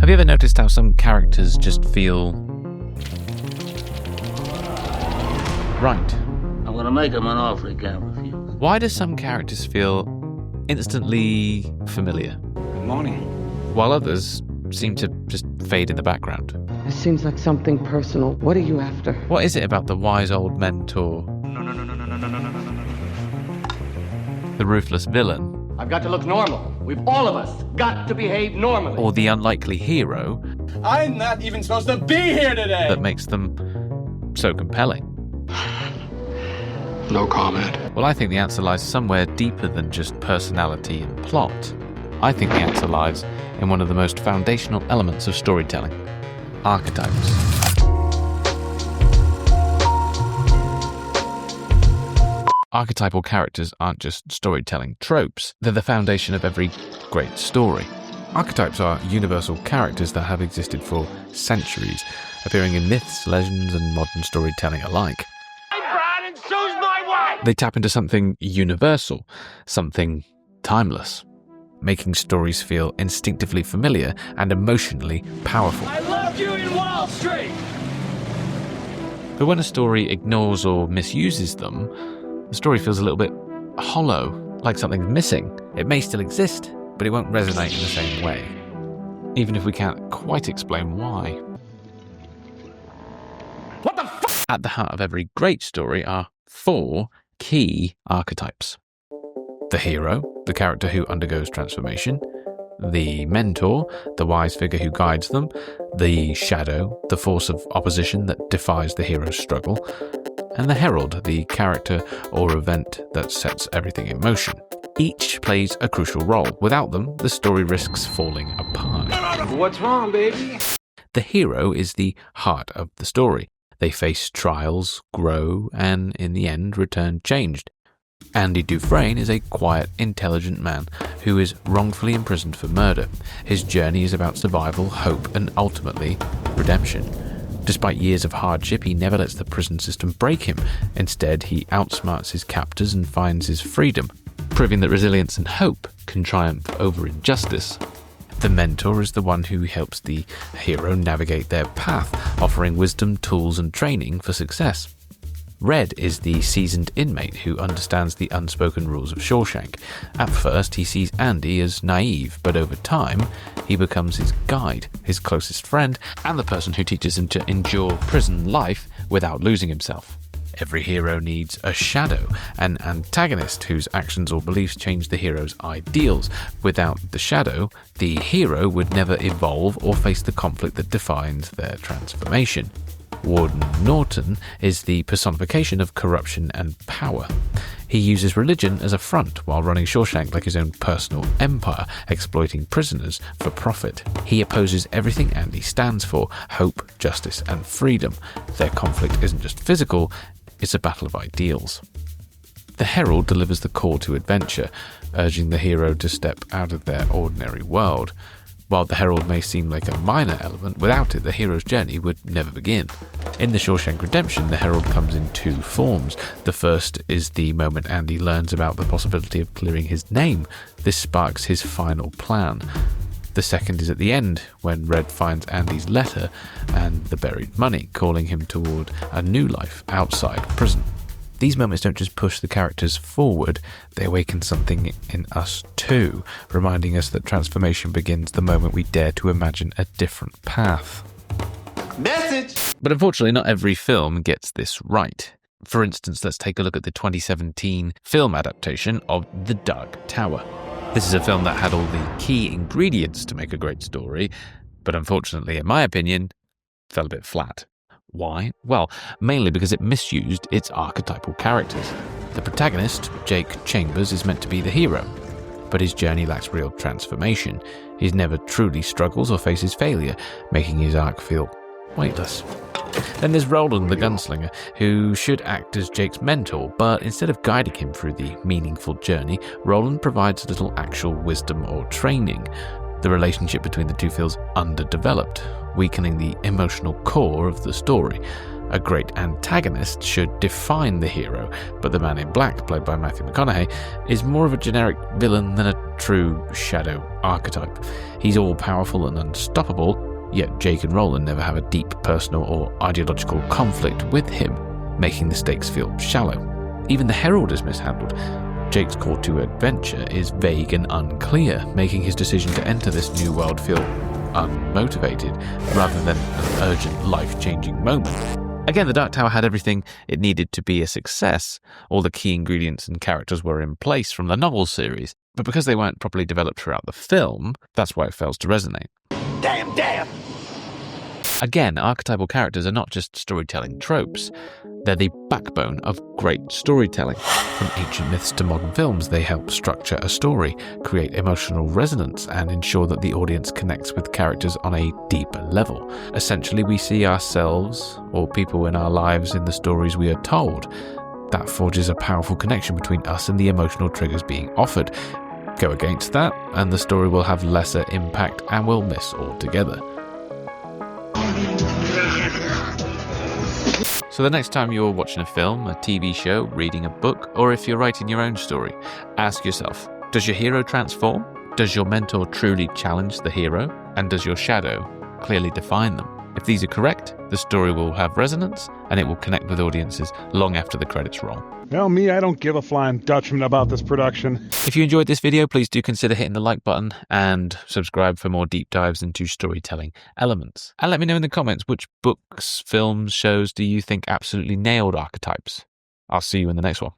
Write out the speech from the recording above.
Have you ever noticed how some characters just feel right? I'm gonna make him an offer he can't refuse. Why do some characters feel instantly familiar, Good morning. while others seem to just fade in the background? This seems like something personal. What are you after? What is it about the wise old mentor, the ruthless villain, I've got to look normal. We've all of us got to behave normally. or the unlikely hero I'm not even supposed to be here today! that makes them so compelling? No comment. Well, I think the answer lies somewhere deeper than just personality and plot. I think the answer lies in one of the most foundational elements of storytelling: archetypes. Archetypal characters aren't just storytelling tropes, they're the foundation of every great story. Archetypes are universal characters that have existed for centuries, appearing in myths, legends, and modern storytelling alike. They tap into something universal, something timeless, making stories feel instinctively familiar and emotionally powerful. I loved you in Wall Street! But when a story ignores or misuses them, the story feels a little bit hollow, like something's missing. It may still exist, but it won't resonate in the same way, even if we can't quite explain why. What the f***? At the heart of every great story are 4 key archetypes: the hero, the character who undergoes transformation; the mentor, the wise figure who guides them; the shadow, the force of opposition that defies the hero's struggle; and the herald, the character or event that sets everything in motion. Each plays a crucial role. Without them, the story risks falling apart. What's wrong, baby? The hero is the heart of the story. They face trials, grow, and in the end return changed. Andy Dufresne is a quiet, intelligent man who is wrongfully imprisoned for murder. His journey is about survival, hope, and ultimately redemption. Despite years of hardship, he never lets the prison system break him. Instead, he outsmarts his captors and finds his freedom, proving that resilience and hope can triumph over injustice. The mentor is the one who helps the hero navigate their path, offering wisdom, tools, and training for success. Red is the seasoned inmate who understands the unspoken rules of Shawshank. At first, he sees Andy as naive, but over time, he becomes his guide, his closest friend, and the person who teaches him to endure prison life without losing himself. Every hero needs a shadow, an antagonist whose actions or beliefs change the hero's ideals. Without the shadow, the hero would never evolve or face the conflict that defines their transformation. Warden Norton is the personification of corruption and power. He uses religion as a front while running Shawshank like his own personal empire, exploiting prisoners for profit. He opposes everything Andy stands for: hope, justice, and freedom. Their conflict isn't just physical, it's a battle of ideals. The herald delivers the call to adventure, urging the hero to step out of their ordinary world. While the herald may seem like a minor element, without it the hero's journey would never begin. In the Shawshank Redemption, the herald comes in 2 forms. The first is the moment Andy learns about the possibility of clearing his name. This sparks his final plan. The second is at the end, when Red finds Andy's letter and the buried money, calling him toward a new life outside prison. These moments don't just push the characters forward, they awaken something in us too, reminding us that transformation begins the moment we dare to imagine a different path. Message! But unfortunately, not every film gets this right. For instance, let's take a look at the 2017 film adaptation of The Dark Tower. This is a film that had all the key ingredients to make a great story, but unfortunately, in my opinion, fell a bit flat. Why? Well, mainly because it misused its archetypal characters. The protagonist, Jake Chambers, is meant to be the hero, but his journey lacks real transformation. He never truly struggles or faces failure, making his arc feel weightless. Then there's Roland the gunslinger, who should act as Jake's mentor, but instead of guiding him through the meaningful journey, Roland provides little actual wisdom or training. The relationship between the two feels underdeveloped, weakening the emotional core of the story. A great antagonist should define the hero, but the Man in Black, played by Matthew McConaughey, is more of a generic villain than a true shadow archetype. He's all-powerful and unstoppable, yet Jake and Roland never have a deep personal or ideological conflict with him, making the stakes feel shallow. Even the Herald is mishandled. Jake's call to adventure is vague and unclear, making his decision to enter this new world feel unmotivated rather than an urgent life-changing moment. Again, The Dark Tower had everything it needed to be a success. All the key ingredients and characters were in place from the novel series, but because they weren't properly developed throughout the film, that's why it fails to resonate. Damn! Again, archetypal characters are not just storytelling tropes. They're the backbone of great storytelling. From ancient myths to modern films, they help structure a story, create emotional resonance, and ensure that the audience connects with characters on a deeper level. Essentially, we see ourselves or people in our lives in the stories we are told. That forges a powerful connection between us and the emotional triggers being offered. Go against that, and the story will have lesser impact and will miss altogether. So the next time you're watching a film, a TV show, reading a book, or if you're writing your own story, ask yourself, does your hero transform? Does your mentor truly challenge the hero? And does your shadow clearly define them? If these are correct, the story will have resonance and it will connect with audiences long after the credits roll. Well, me, I don't give a flying Dutchman about this production. If you enjoyed this video, please do consider hitting the like button and subscribe for more deep dives into storytelling elements. And let me know in the comments which books, films, shows do you think absolutely nailed archetypes. I'll see you in the next one.